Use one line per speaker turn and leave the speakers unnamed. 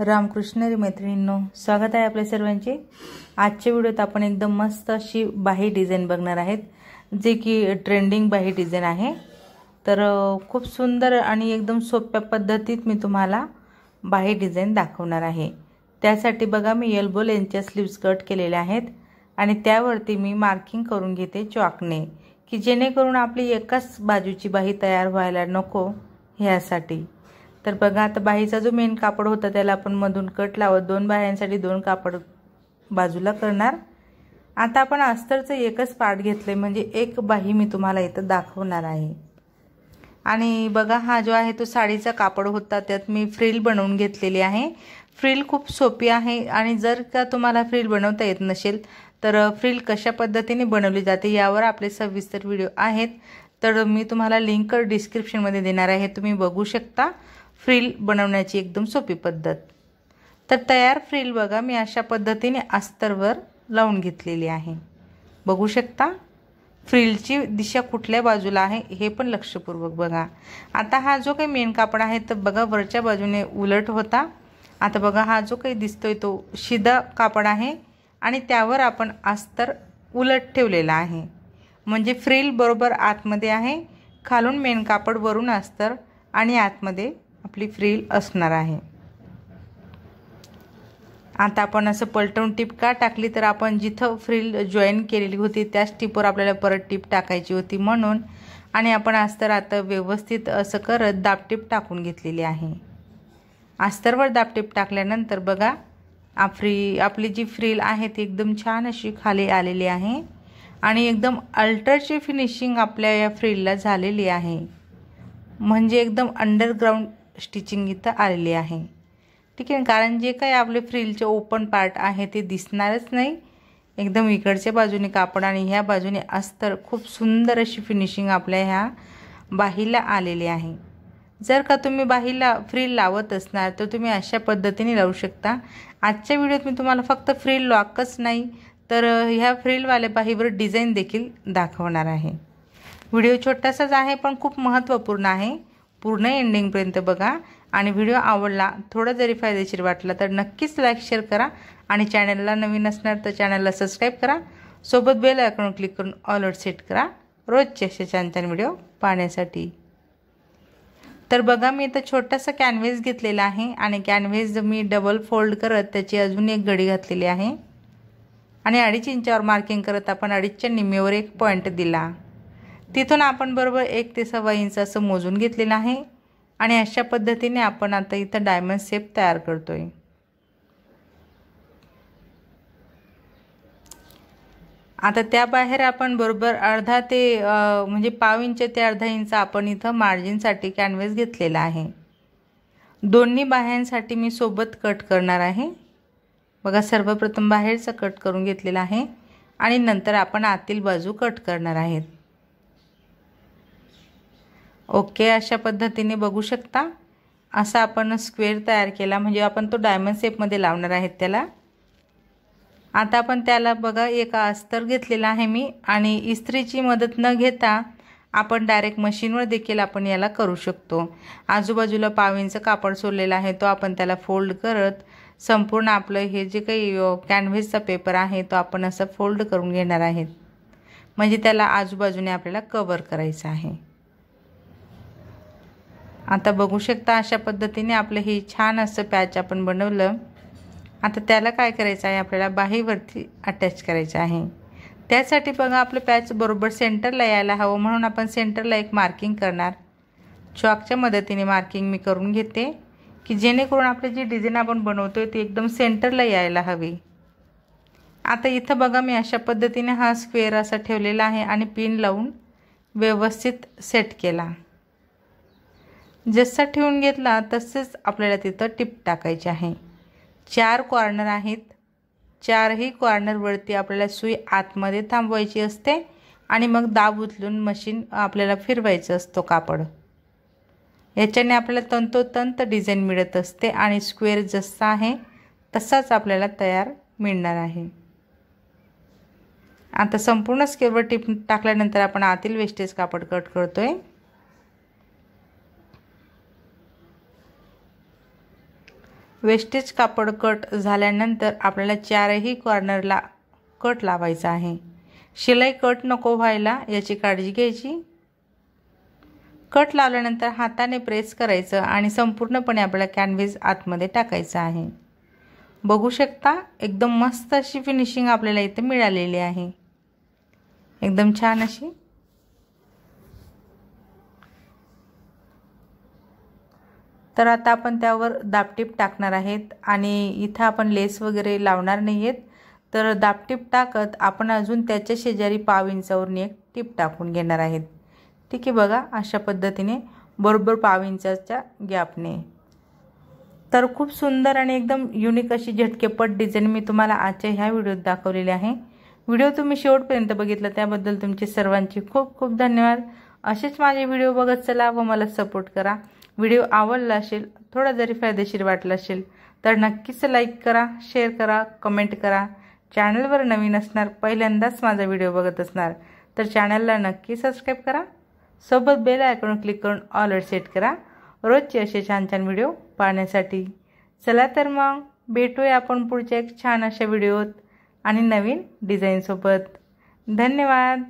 रामकृष्ण हरी मैत्रिणींनो, स्वागत आहे आपल्या सर्वांचे। आजच्या व्हिडिओत आपण एकदम मस्त अशी बाही डिझाइन बघणार आहेत, जे की ट्रेंडिंग बाही डिझाइन आहे। तर खूप सुंदर आणि एकदम सोप्या पद्धतीत मी तुम्हाला बाही डिझाइन दाखवणार आहे। त्यासाठी बघा, मी एल्बो लेंथच्या स्लीव्स कट केलेल्या आहेत आणि त्यावरती मी मार्किंग करून घेते चॉकने, की जेणेकरून आपली एकाच बाजूची बाही तयार व्हायला नको ह्यासाठी। तर बघा, आता बाहीचा जो मेन कापड होता त्याला आपण मधून कट लावत दोन बाह्यांसाठी दोन कापड बाजूला करणार। आता आपण अस्तरचं एकच पार्ट घेतले, म्हणजे एक बाही मी तुम्हाला इथं दाखवणार आहे। आणि बघा, हा जो आहे तो साडीचा कापड होता, त्यात मी फ्रिल बनवून घेतलेली आहे। फ्रिल खूप सोपी आहे आणि जर का तुम्हाला फ्रिल बनवता येत नसेल तर फ्रिल कशा पद्धतीने बनवली जाते यावर आपले सविस्तर व्हिडिओ आहेत, तर मी तुम्हाला लिंक डिस्क्रिप्शनमध्ये देणार आहे, तुम्ही बघू शकता फ्रिल बनवण्याची एकदम सोपी पद्धत। तर तयार फ्रिल बघा, मी अशा पद्धतीने अस्तरवर लावून घेतलेली आहे। बघू शकता फ्रिलची दिशा कुठल्या बाजूला आहे हे पण लक्षपूर्वक बघा। आता हा जो काही मेन कापड आहे तर बघा, वरच्या बाजूने उलट होता। आता बघा, हा जो काही दिसतोय तो शिदा कापड आहे आणि त्यावर आपण अस्तर उलट ठेवलेला आहे, म्हणजे फ्रिल बरोबर आतमध्ये आहे, खालून मेन कापड, वरून अस्तर आणि आतमध्ये आपली फ्रिल असणार आहे। आता आपण असं पलटवून टिप का टाकली, तर आपण जिथं फ्रिल जॉईन केलेली होती त्याच टिपवर आपल्याला परत टिप टाकायची होती म्हणून। आणि आपण अस्तर आता व्यवस्थित असं करत दाबटीप टाकून घेतलेली आहे। अस्तरवर दाबटीप टाकल्यानंतर बघा, आपली जी फ्रिल आहे ती एकदम छान अशी खाली आलेली आहे आणि एकदम अल्टरची फिनिशिंग आपल्या या फ्रिलला झालेली आहे, म्हणजे एकदम अंडरग्राऊंड स्टिचिंग इथं आलेली आहे। ठीक आहे, कारण जे काही आपले फ्रिलचे ओपन पार्ट आहे ते दिसणारच नाही। एकदम इकडच्या बाजूने कापड आणि ह्या बाजूने अस्तर, खूप सुंदर अशी फिनिशिंग आपल्या ह्या बाहीला आलेली आहे। जर का तुम्ही बाहीला फ्रिल लावत असणार तर तुम्ही अशा पद्धतीने लावू शकता। आजच्या व्हिडिओत मी तुम्हाला फक्त फ्रिल लॉकच नाही तर ह्या फ्रिलवाल्या बाहीवर डिझाईन देखील दाखवणार आहे। व्हिडिओ छोटासाच आहे पण खूप महत्त्वपूर्ण आहे, पूर्ण एंडिंगपर्यंत बघा। आणि व्हिडिओ आवडला, थोडा जरी फायदेशीर वाटला तर नक्कीच लाईक शेअर करा आणि चॅनलला नवीन असणार तर चॅनलला सबस्क्राईब करा, सोबत बेल आयकॉन क्लिक करून ऑलवर सेट करा रोजचे असे छान छान व्हिडिओ पाहण्यासाठी। तर बघा, मी इथं छोटासा कॅनव्हेस घेतलेला आहे आणि कॅनव्हेस मी डबल फोल्ड करत त्याची अजून एक घडी घातलेली आहे आणि 2.5 इंचावर मार्किंग करत आपण 2.5च्या निम्मेवर एक पॉईंट दिला। तिथून आपण बरोबर 1 ते 1.25 इंच असं मोजून घेतलेलं आहे आणि अशा पद्धतीने आपण आता इथं डायमंड शेप तयार करतोय। आता त्या बाहेर आपण बरोबर अर्धा ते म्हणजे पाव इंच ते अर्धा इंच आपण इथं मार्जिनसाठी कॅनव्हेस घेतलेला आहे। दोन्ही बाह्यांसाठी मी सोबत कट करणार आहे। बघा, सर्वप्रथम बाहेरचा कट करून घेतलेला आहे आणि नंतर आपण आतील बाजू कट करणार आहेत। ओके, अशा पद्धतीने बघू शकता असा आपण स्क्वेअर तयार केला, म्हणजे आपण तो डायमंड शेपमध्ये लावणार आहेत त्याला। आता आपण त्याला बघा, एक अस्तर घेतलेला आहे मी आणि इस्त्रीची मदत न घेता आपण डायरेक्ट मशीनवर देखील आपण याला करू शकतो। आजूबाजूला पाव इंच कापड सोडलेला आहे तो आपण त्याला फोल्ड करत संपूर्ण आपलं हे जे काही कॅनव्हेसचा पेपर आहे तो आपण असं फोल्ड करून घेणार आहेत, म्हणजे त्याला आजूबाजूने आपल्याला कव्हर करायचं आहे। आता बघू शकता अशा पद्धतीने आपलं हे छान असं पॅच आपण बनवलं। आता त्याला काय करायचं आहे, आपल्याला बाहीवरती अटॅच करायचं आहे। त्यासाठी बघा, आपलं पॅच बरोबर सेंटरला यायला हवं म्हणून आपण सेंटरला एक मार्किंग करणार। चॉकच्या मदतीने मार्किंग मी करून घेते, की जेणेकरून आपली जी डिझाईन आपण बनवतोय ती एकदम सेंटरला यायला हवी। आता इथं बघा, मी अशा पद्धतीने हा स्क्वेअर असा ठेवलेला आहे आणि पिन लावून व्यवस्थित सेट केला। जसा ठेवून घेतला तसेच आपल्याला तिथं टिप टाकायची आहे। 4 कॉर्नर आहेत, 4ही कॉर्नरवरती आपल्याला सुई आतमध्ये थांबवायची असते आणि मग दाब उचलून मशीन आपल्याला फिरवायचं असतो कापड। याच्याने आपल्याला तंतोतंत डिझाईन मिळत असते आणि स्क्वेअर जसा आहे तसाच आपल्याला तयार मिळणार आहे। आता संपूर्ण स्क्वेअरवर टिप टाकल्यानंतर आपण आतील वेस्टेज कापड कट करतोय। वेस्टेज कापड कट झाल्यानंतर आपल्याला चारही कॉर्नरला कट लावायचा आहे। शिलाई कट नको व्हायला याची काळजी घ्यायची। कट लावल्यानंतर हाताने प्रेस करायचं आणि संपूर्णपणे आपल्याला कॅनव्हास आतमध्ये टाकायचं आहे। बघू शकता एकदम मस्त अशी फिनिशिंग आपल्याला इथे मिळालेली आहे, एकदम छान अशी। तर आता आपण त्यावर दाबटीप टाकणार आहेत आणि इथं आपण लेस वगैरे लावणार नाहीयेत। तर दाबटीप टाकत आपण अजून त्याच्या शेजारी पाव इंचावरून एक टीप टाकून घेणार आहेत। ठीक आहे, बघा अशा पद्धतीने बरोबर पाव इंचाच्या गॅपने। तर खूप सुंदर आणि एकदम युनिक अशी झटकेपट डिझाइन मी तुम्हाला आजच्या ह्या व्हिडिओत दाखवलेली आहे। व्हिडिओ तुम्ही शेवटपर्यंत बघितला त्याबद्दल तुमचे सर्वांचे खूप खूप धन्यवाद। असेच माझे व्हिडिओ बघत चला व मला सपोर्ट करा। व्हिडिओ आवडला असेल, थोडा जरी फायदेशीर वाटला असेल तर नक्कीच लाईक करा, शेअर करा, कमेंट करा। चॅनलवर नवीन असणार, पहिल्यांदाच माझा व्हिडिओ बघत असणार तर चॅनलला नक्की सबस्क्राईब करा। सोबत बेल आयकॉन क्लिक करून ऑलवर सेट करा रोजचे असे छान छान व्हिडिओ पाहण्यासाठी। चला तर मग भेटूया आपण पुढच्या एक छान अशा व्हिडिओत आणि नवीन डिझाईन सोबत। धन्यवाद।